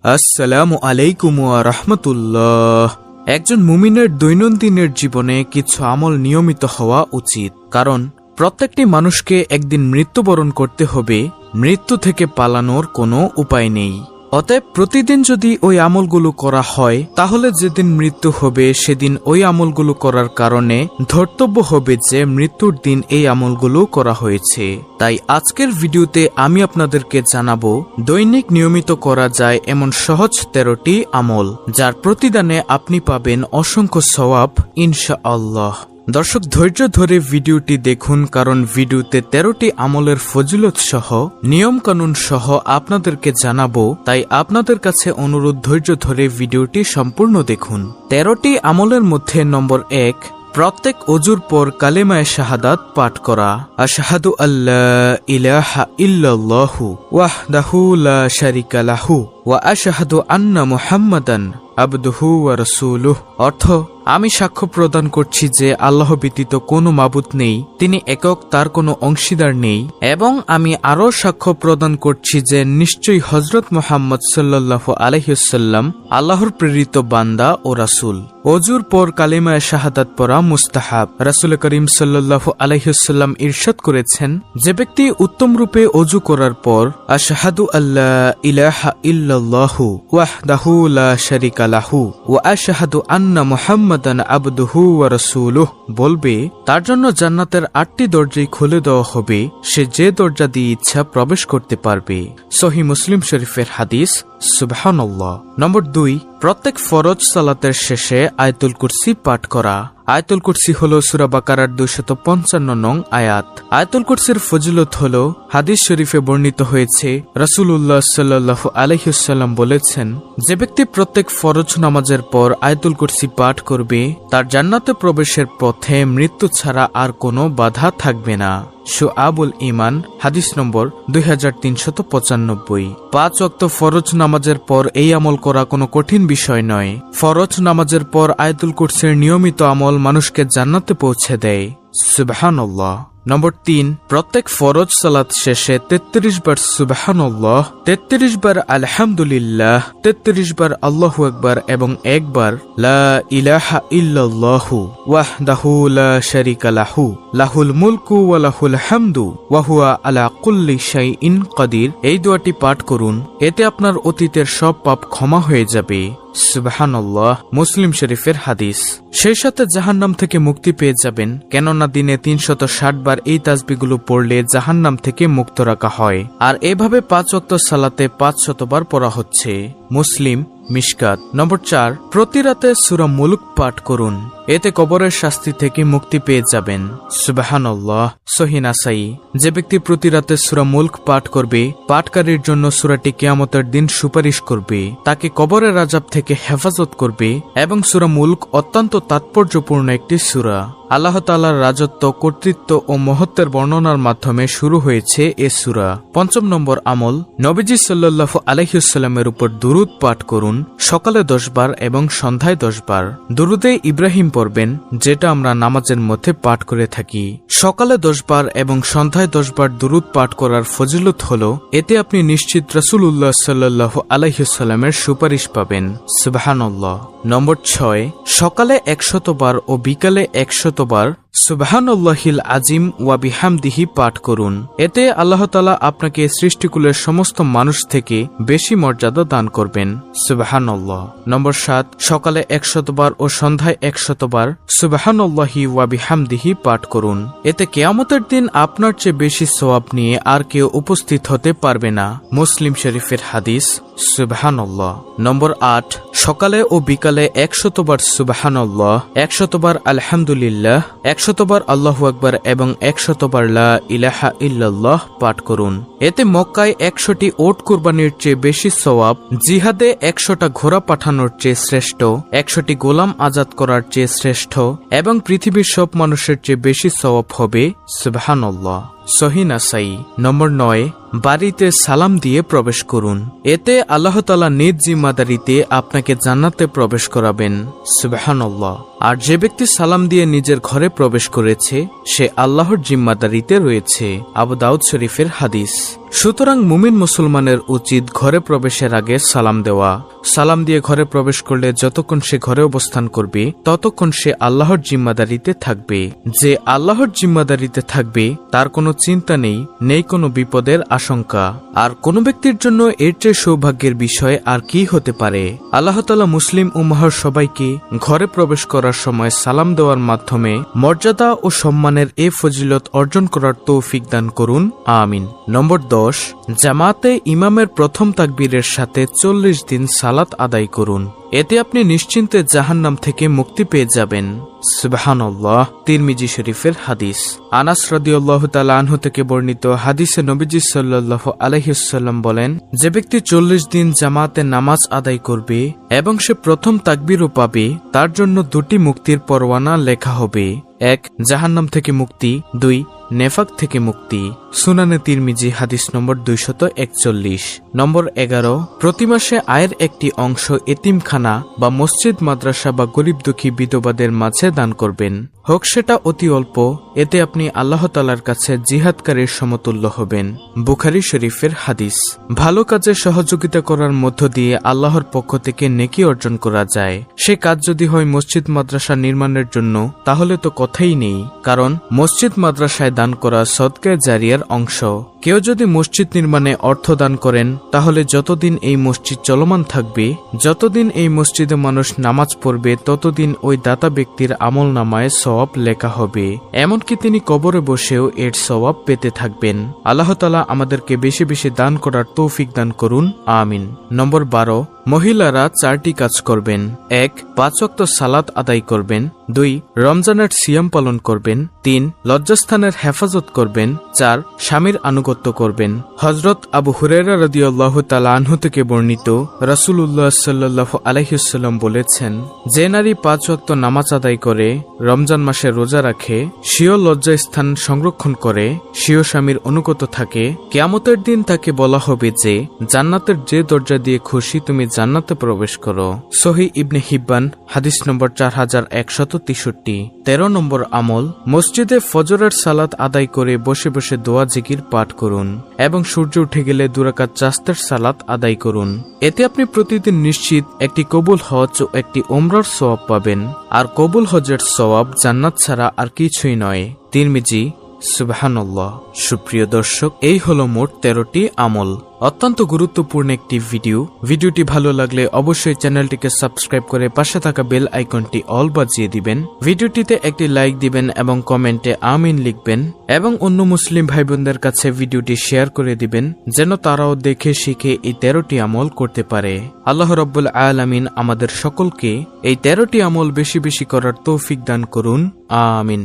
আসসালামু আলাইকুম ওয়া রাহমাতুল্লাহ। একজন মুমিনের দৈনন্দিনের জীবনে কিছু আমল নিয়মিত হওয়া উচিত, কারণ প্রত্যেকটি মানুষকে একদিন মৃত্যুবরণ করতে হবে। মৃত্যু থেকে পালানোর কোনো উপায় নেই। অতএব প্রতিদিন যদি ওই আমলগুলো করা হয়, তাহলে যেদিন মৃত্যু হবে সেদিন ওই আমলগুলো করার কারণে ধর্তব্য হবে যে মৃত্যুর দিন এই আমলগুলো করা হয়েছে। তাই আজকের ভিডিওতে আমি আপনাদেরকে জানাবো দৈনিক নিয়মিত করা যায় এমন সহজ 13টি আমল, যার প্রতিদানে আপনি পাবেন অসংখ্য সওয়াব ইনশাআল্লাহ। দর্শক, ধৈর্য ধরে ভিডিওটি দেখুন, কারণ ভিডিওতে 13টি আমলের ফজিলত সহ নিয়ম কানুন সহ আপনাদেরকে জানাবো। তাই আপনাদের কাছে অনুরোধ, ধৈর্য ধরে ভিডিওটি সম্পূর্ণ দেখুন। 13টি আমলের মধ্যে নম্বর 1, প্রত্যেক অজুর পর কালেমায়ে শাহাদাত পাঠ করা। আশহাদু আল্লা ইলাহা ইল্লাল্লাহু ওয়াহদাহু লা শারিকা লাহু ওয়া আশহাদু আন্না মুহাম্মাদান আবদুহু ওয়া রাসূলুহু। অর্থ, আমি সাক্ষ্য প্রদান করছি যে আল্লাহ ব্যতীত কোনো মাবুদ নেই, তিনি একক, তার কোনো অংশীদার নেই, এবং আমি আরও সাক্ষ্য প্রদান করছি যে নিশ্চয়ই হযরত মুহাম্মদ সাল্লাল্লাহু আলাইহি ওয়াসাল্লাম আল্লাহর প্রেরিত বান্দা ও রাসূল। অজুর পর কালেমায়ে শাহাদাত পড়া মুস্তাহাব। রাসূল করিম সাল্লাল্লাহু আলাইহি ওয়াসাল্লাম ইরশাদ করেছেন, যে ব্যক্তি উত্তম রূপে অজু করার পর আশহাদু আল্লা ইলাহা ইল্লাল্লাহু ওয়াহদাহু লা শারিকা লাহু ওয়া আশহাদু আন্না মুহাম্মাদান আবদুহু ওয়া রাসূলুহু বলবে, তার জন্য জান্নাতের 8টি দরজাই খুলে দেওয়া হবে, সে যে দরজা দিয়ে ইচ্ছা প্রবেশ করতে পারবে। সহিহ মুসলিম শরীফের হাদিস। সুবহানাল্লাহ। নম্বর 2, প্রত্যেক ফরজ সালাতের শেষে আয়াতুল কুরসি পাঠ করা। আয়াতুল কুরসি হল সূরা বাকারার 255 নং আয়াত। আয়াতুল কুরসির ফজিলত হল, হাদিস শরীফে বর্ণিত হয়েছে, রাসূলুল্লাহ সাল্লাল্লাহু আলাইহি ওয়াসাল্লাম বলেছেন, যে ব্যক্তি প্রত্যেক ফরজ নামাজের পর আয়াতুল কুরসি পাঠ করবে, তার জান্নাতে প্রবেশের পথে মৃত্যু ছাড়া আর কোনো বাধা থাকবে না। শুআবুল ঈমান, হাদিস নম্বর 2395। 5 ওয়াক্ত ফরজ নামাজের পর এই আমল করা কোনো কঠিন বিষয় নয়। ফরজ নামাজের পর আয়াতুল কুরসির নিয়মিত আমল মানুষকে জান্নাতে পৌঁছে দেয়। সুবহানাল্লাহ। নম্বর 3, প্রত্যেক ফরজ সালাত শেষে 33 বার সুবহানাল্লাহ, 33 বার আলহামদুলিল্লাহ, 33 বার আল্লাহু আকবার এবং 1 বার লা ইলাহা ইল্লাল্লাহু ওয়াহদাহু লা শারিকা লাহু লাহুল মুলকু ওয়া লাহুল হামদু ওয়া হুয়া আলা কুল্লি শাইইন কাদির। এই দোয়াটি পাঠ করুন, এতে আপনার অতীতের সব পাপ ক্ষমা হয়ে যাবে। সুবহানাল্লাহ। মুসলিম শরীফের হাদিস। সেই সাথে জাহান্নাম থেকে মুক্তি পেয়ে যাবেন, কেননা দিনে 360 বার এই তাসবিহগুলো পড়লে জাহান্নাম থেকে মুক্ত রাখা হয়। আর এভাবে 5 ওয়াক্ত সালাতে 500 বার পড়া হচ্ছে। মুসলিম মিশকাত। নম্বর 4, প্রতি রাতে সূরা মুলক পাঠ করুন, এতে কবরের শাস্তি থেকে মুক্তি পেয়ে যাবেন। সুবহানাল্লাহ। সহিহ নাসাই। যে ব্যক্তি প্রতি রাতে সূরা মুলক পাঠ করবে, পাঠকারীর জন্য সূরাটি কিয়ামতের দিন সুপারিশ করবে, তাকে কবরের আযাব থেকে হেফাজত করবে, এবং সূরা মুলক অত্যন্ত তাৎপর্যপূর্ণ একটি সূরা। আল্লাহ তাআলার রাজত্ব, কর্তৃত্ব ও মহত্বের বর্ণনার মাধ্যমে শুরু হয়েছে এ সূরা। 5 নম্বর আমল, নবীজি সাল্লাল্লাহু আলাইহি ওয়াসাল্লামের উপর দুরূদ পাঠ করুন, সকালে 10 বার এবং সন্ধ্যায় 10 বার। দুরূদে ইব্রাহিম পড়বেন, যেটা আমরা নামাজের মধ্যে পাঠ করে থাকি। সকালে 10 বার এবং সন্ধ্যায় 10 বার দুরূদ পাঠ করার ফজিলত হল, এতে আপনি নিশ্চিত রাসূলুল্লাহ সাল্লাল্লাহু আলাইহি ওয়াসাল্লামের সুপারিশ পাবেন। সুবহানাল্লাহ। নম্বর 6, সকালে 100 বার ও বিকালে 100 বার সুবহানাল্লাহিল আজিম ওয়া বিহামদিহি পাঠ করুন, এতে আল্লাহ তাআলা আপনাকে সৃষ্টিকুলের সমস্ত মানুষ থেকে বেশি মর্যাদা দান করবেন। সুবহানাল্লাহ। নম্বর 7, সকালে 100 বার ও সন্ধ্যায় 100 বার সুবহানাল্লাহি ওয়া বিহামদিহি পাঠ করুন, এতে কিয়ামতের দিন আপনার চেয়ে বেশি সওয়াব নিয়ে আর কেউ উপস্থিত হতে পারবে না। মুসলিম শরীফের হাদিস। সুবহানাল্লাহ। নম্বর 8, সকালে ও বিকালে 100 বার সুবহানাল্লাহ, 100 বার আলহামদুলিল্লাহ, 100 বার আল্লাহু আকবার এবং 100 বার লা ইলাহা ইল্লাল্লাহ পাঠ করুন, এতে মক্কায় 100টি ওট কুরবানির চেয়ে বেশি সওয়াব, জিহাদে 100টা ঘোড়া পাঠানোর চেয়ে শ্রেষ্ঠ, 100টি গোলাম আজাদ করার চেয়ে শ্রেষ্ঠ, এবং পৃথিবীর সব মানুষের চেয়ে বেশি সওয়াব হবে। সুবহানাল্লাহ। সহিহ নাসাই। নম্বর 9, বাড়িতে সালাম দিয়ে প্রবেশ করুন, এতে আল্লাহ তাআলা নিজ জিম্মাদারিতে আপনাকে জান্নাতে প্রবেশ করাবেন। সুবহানাল্লাহ। আর যে ব্যক্তি সালাম দিয়ে নিজের ঘরে প্রবেশ করেছে, সে আল্লাহর জিম্মাদারিতে রয়েছে। আবু দাউদ শরীফের হাদিস। সুতরাং মুমিন মুসলমানের উচিত ঘরে প্রবেশের আগে সালাম দেওয়া। সালাম দিয়ে ঘরে প্রবেশ করলে যতক্ষণ সে ঘরে অবস্থান করবে ততক্ষণ সে আল্লাহর জিম্মাদারিতে থাকবে। যে আল্লাহর জিম্মাদারিতে থাকবে তার কোনো চিন্তা নেই কোনো বিপদের আশঙ্কা। আর কোন ব্যক্তির জন্য এর চেয়ে সৌভাগ্যের বিষয় আর কি হতে পারে। আল্লাহ তাআলা মুসলিম উম্মাহর সবাইকে ঘরে প্রবেশ করার সময় সালাম দেওয়ার মাধ্যমে মর্যাদা ও সম্মানের এ ফজিলত অর্জন করার তৌফিক দান করুন, আমিন। নম্বর 10, জামাতে ইমামের প্রথম তাকবীরের সাথে 40 দিন সালাত আদায় করুন। এতে আপনি নিশ্চিন্তে জাহান্নাম থেকে মুক্তি পেয়ে যাবেন। সুবহানাল্লাহ। তিরমিজি শরীফের হাদিস। আনাস রাদিয়াল্লাহু তাআলা আনহু থেকে বর্ণিত হাদিসে নবীজি সাল্লাল্লাহু আলাইহি ওয়াসাল্লাম বলেন, যে ব্যক্তি 40 দিন জামাতে নামাজ আদায় করবে এবং সে প্রথম তাকবীরও পাবে, তার জন্য 2টি মুক্তির পরওয়ানা লেখা হবে। 1, জাহান্নাম থেকে মুক্তি। 2, নেফাক থেকে মুক্তি। সুনানে তিরমিজি হাদিস নম্বর 241। নম্বর 11, প্রতি মাসে আয়ের একটি অংশ এতিমখানা বা মসজিদ, মাদ্রাসা বা গরিব দুঃখী বিধবাদের মাঝে দান করবেন, হোক সেটা অতি অল্প। এতে আপনি আল্লাহ তাআলার কাছে জিহাদকারীর সমতুল্য হবেন। বুখারী শরীফের হাদিস। ভালো কাজে সহযোগিতা করার মধ্য দিয়ে আল্লাহর পক্ষ থেকে নেকি অর্জন করা যায়। সে কাজ যদি হয় মসজিদ মাদ্রাসা নির্মাণের জন্য, তাহলে তো কথাই নেই, কারণ মসজিদ মাদ্রাসায় দান করা সদকায়ে জারিয়ার অংশ। কেউ যদি মসজিদ নির্মাণে অর্থ দান করেন, তাহলে যতদিন এই মসজিদ চলমান থাকবে, যতদিন এই মসজিদে মানুষ নামাজ পড়বে, ততদিন ওই দাতা ব্যক্তির আমল নামায় সওয়াব লেখা হবে। এমনকি তিনি কবরে বসেও এর সওয়াব পেতে থাকবেন। আল্লাহ তাআলা আমাদেরকে বেশি বেশি দান করার তৌফিক দান করুন, আমিন। নম্বর 12, মহিলারা 4টি কাজ করবেন। 1, 5 ওয়াক্ত সালাত আদায় করবেন। 2, রমজানের সিয়াম পালন করবেন। 3, লজ্জাস্থানের হেফাজত করবেন। 4, স্বামীর আনুগত্য করবেন। হযরত আবু হুরায়রা রাদিয়াল্লাহু তাআলা আনহু থেকে বর্ণিত, রাসূলুল্লাহ সাল্লাল্লাহু আলাইহি ওয়াসাল্লাম বলেছেন, যে নারী 5 ওয়াক্ত নামাজ আদায় করে, রমজান মাসে রোজা রাখে, স্বীয় লজ্জাস্থান সংরক্ষণ করে, স্বীয় স্বামীর অনুগত থাকে, কিয়ামতের দিন তাকে বলা হবে যে, জান্নাতের যে দরজা দিয়ে খুশি তুমি জান্নাতে প্রবেশ করো। সহিহ ইবনে হিব্বান হাদিস নম্বর 4163। 13 নম্বর আমল, মসজিদে ফজরের সালাত আদায় করে বসে বসে দোয়া জিকির পাঠ করুন এবং সূর্য উঠে গেলে 2 রাকাত চাস্তের সালাত আদায় করুন। এতে আপনি প্রতিদিন নিশ্চিত একটি কবুল হজ ও একটি উমরার সওয়াব পাবেন। আর কবুল হজের সওয়াব জান্নাত ছাড়া আর কিছুই নয়। তিরমিজি। সুবহানাল্লাহ। সুপ্রিয় দর্শক, এই হলো মোট 13টি আমল। অত্যন্ত গুরুত্বপূর্ণ একটি ভিডিওটি ভালো লাগলে অবশ্যই চ্যানেলটিকে সাবস্ক্রাইব করে পাশে থাকা বেল আইকনটি অল বাজিয়ে দিবেন। ভিডিওটিতে একটি লাইক দিবেন এবং কমেন্টে আমিন লিখবেন এবং অন্য মুসলিম ভাই বোনদের কাছে ভিডিওটি শেয়ার করে দিবেন, যেন তারাও দেখে শিখে এই 13টি আমল করতে পারে। আল্লাহ রাব্বুল আলামিন আমাদের সকলকে এই 13টি আমল বেশি বেশি করার তৌফিক দান করুন, আমিন।